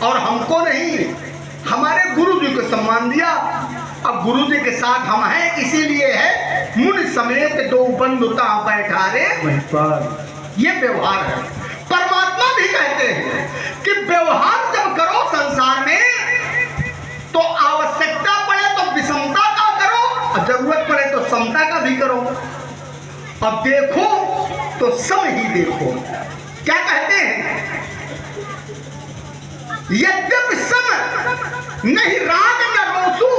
और हमको नहीं, हमारे गुरु जी को सम्मान दिया। अब गुरु जी के साथ हम हैं, इसीलिए है मुनि समेत दो बंधुता बैठा रे। ये व्यवहार है। परमात्मा भी कहते हैं कि व्यवहार जब करो संसार में तो आवश्यकता पड़े तो विषमता का करो और जरूरत पड़े तो समता का भी करो। अब देखो तो सम ही देखो। क्या कहते हैं? यद्यपि सम नहीं राग न रोसू,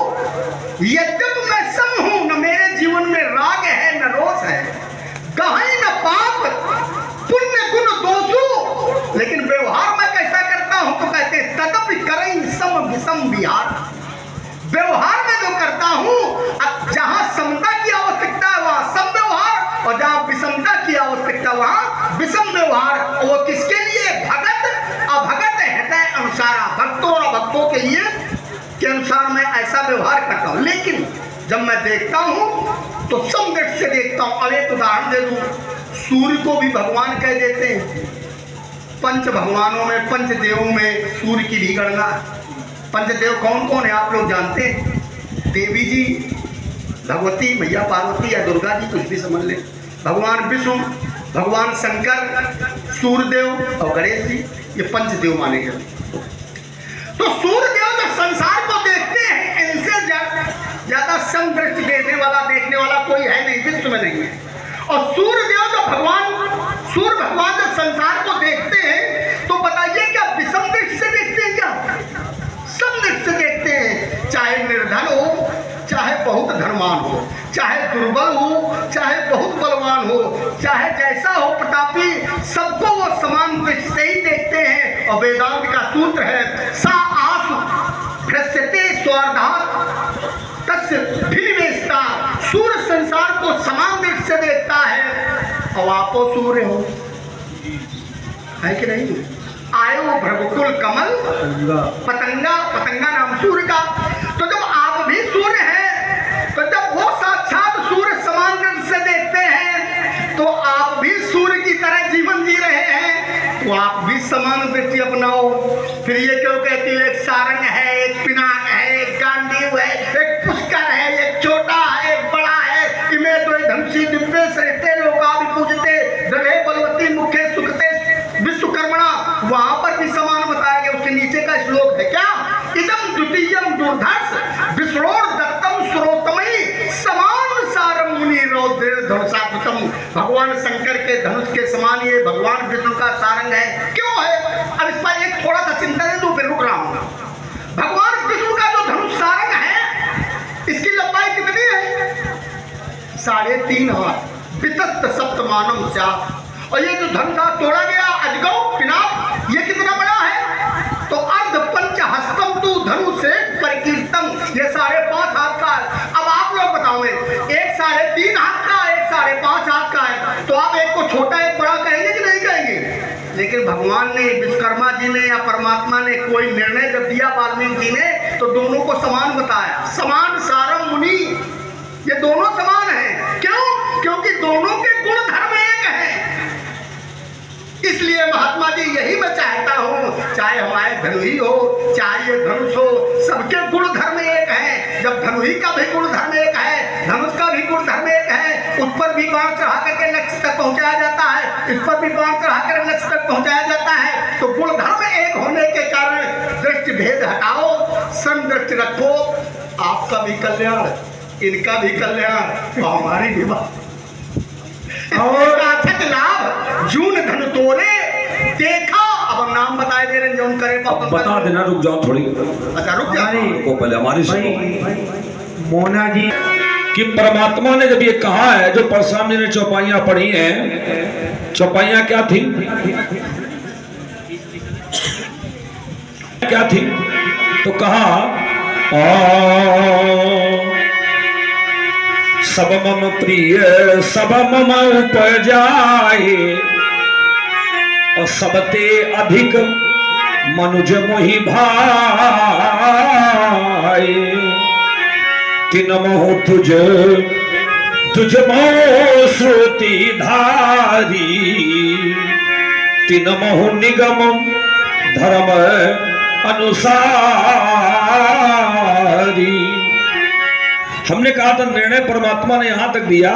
यद्यपि मैं सम हूं, न मेरे जीवन में राग है न रोष है, कहीं न पाप पुण्य गुण दोषू, लेकिन व्यवहार मैं कैसा करता हूं तो कहते हैं तदपि करें सम विषम विहार। व्यवहार में जो करता हूं, जहां समता की आवश्यकता है वहां सम व्यवहार, और जहां विषमता की आवश्यकता वहां विषम व्यवहार। और वो किसके लिए? भगत अभगत हृदय अनुसारा, भक्तों और भक्तों के लिए के अनुसार मैं ऐसा व्यवहार करता हूं। लेकिन जब मैं देखता हूं तो समदृष्टि से देखता हूं। अब एक उदाहरण दे दूं, सूर्य को भी भगवान कह देते हैं। पंच भगवानों में, पंचदेवों में सूर्य की भी गणना। पंचदेव कौन कौन है आप लोग जानते हैं? देवी जी, भगवती मैया पार्वती या दुर्गा जी, कुछ भी समझ लें। भगवान विष्णु, भगवान शंकर, सूर्यदेव और गणेश जी, ये पंचदेव माने गए। तो सूर्यदेव जब संसार को देखते हैं, इनसे ज्यादा समदृष्टि देखने वाला कोई है नहीं, विश्व में नहीं है। और सूर्यदेव जब सूर्य भगवान जब संसार को देखते हैं तो बताइए क्या विषम दृष्टि से देखते हैं? क्या समदृष्टि से देखते हैं? चाहे निर्धन हो, चाहे बहुत धनवान हो, चाहे दुर्बल हो, चाहे बहुत बलवान हो, चाहे जैसा हो प्रतापी, सबको वो समान दृष्टि से ही देखते हैं। और वेदांत का सूत्र है सा आसु भ्रस्यते स्वार्धात् तस्य भिनिवेशता। सूर्य संसार को समान दृष्टि से देखता है। और आपो सूर्य हो, है कि नहीं? आयो भ्रगुकुल कमल पतंगा, पतंगा नाम सूर्य का। तो जब आप भी सूर्य हैं, तो जब वो साक्षात सूर्य समान दृष्टि से देखते हैं तो आप भी सूर्य की तरह जीवन जी रहे हैं, तो आप भी समान दृष्टि अपनाओ। फिर ये क्यों कहती है एक सारंग है, एक पिनाक है, एक गांडीव है, एक पुष्कर है, एक छोटा है, एक बड़ा है, इमे तो धमसी दिव्य श्रेष्ठे लोका भी पूजते दृढ़े बलवती मुख्य सुखते विश्वकर्मणा। वहां पर भी समान बताया गया। उसके नीचे का श्लोक है क्या? इदम द्वितीयम दुर्धर्ष विष्णोर दत्तम श्रोतमयी समान सारम मुनि रौद्र धनुषात्मकम। भगवान शंकर के धनुष के समान ये भगवान विष्णु का सारंग है। क्यों है? अब इस पर एक थोड़ा सा चिंतन तो फिर रुक रहा हूं। भगवान विष्णु का जो धनुष सारंग है, इसकी लंबाई कितनी है? 3.5 हाथ। वितस्त सप्तमानम स्या। और ये जो धनुषा तोड़ा गया अजगौ पिनाक, ये कितना बड़ा है? तो अर्ध पंच हस्तम तू धनु से परिकीर्तम, ये 5.5 हाथ का है। अब आप लोग बताओ, एक 3.5 हाथ का, एक 5.5 हाथ का है, तो आप एक को छोटा एक बड़ा कहेंगे कि नहीं कहेंगे? लेकिन भगवान ने, विश्वकर्मा जी ने या परमात्मा ने कोई निर्णय जब दिया वाल्मीकि जी ने, तो दोनों को समान बताया। समान सारम मुनि, ये दोनों समान हैं। क्यों? क्योंकि दोनों के गुण धर्म एक हैं। इसलिए महात्मा जी यही मैं चाहता हूं, चाहे हमारे धनुही हो, चाहे ये धनुष हो, सबके गुण धर्म एक है। जब धनुही का भी गुण धर्म एक है, धनुष का भी गुण धर्म एक है, उस पर भी बाण चढ़ा करके लक्ष्य तक पहुंचाया जाता है, इस पर भी बाण चढ़ा कर लक्ष्य तक पहुंचाया जाता है। तो गुण धर्म एक होने के कारण दृष्टि भेद हटाओ, समदृष्टि रखो। आपका भी कल्याण, इनका भी कल्याण, हमारी भी बात। और लाभ जून धन तोरे देखा। अब नाम बताए दे रहे जौन करे अब बता देना, रुक जाओ थोड़ी। अच्छा रुक जाओ को पहले हमारी मोना जी कि परमात्मा ने जब ये कहा है, जो परशुराम जी ने चौपाइयां पढ़ी हैं, चौपाइयां क्या थी? क्या थी? तो कहा सब मम प्रिय सब मम उपजाए, और सबते अधिक मनुज मोहि भाई। तिनमहु तुझ तुझ मोह श्रुति धारी, तिनमहु निगम धर्म अनुसारी। हमने कहा था निर्णय परमात्मा ने यहां तक दिया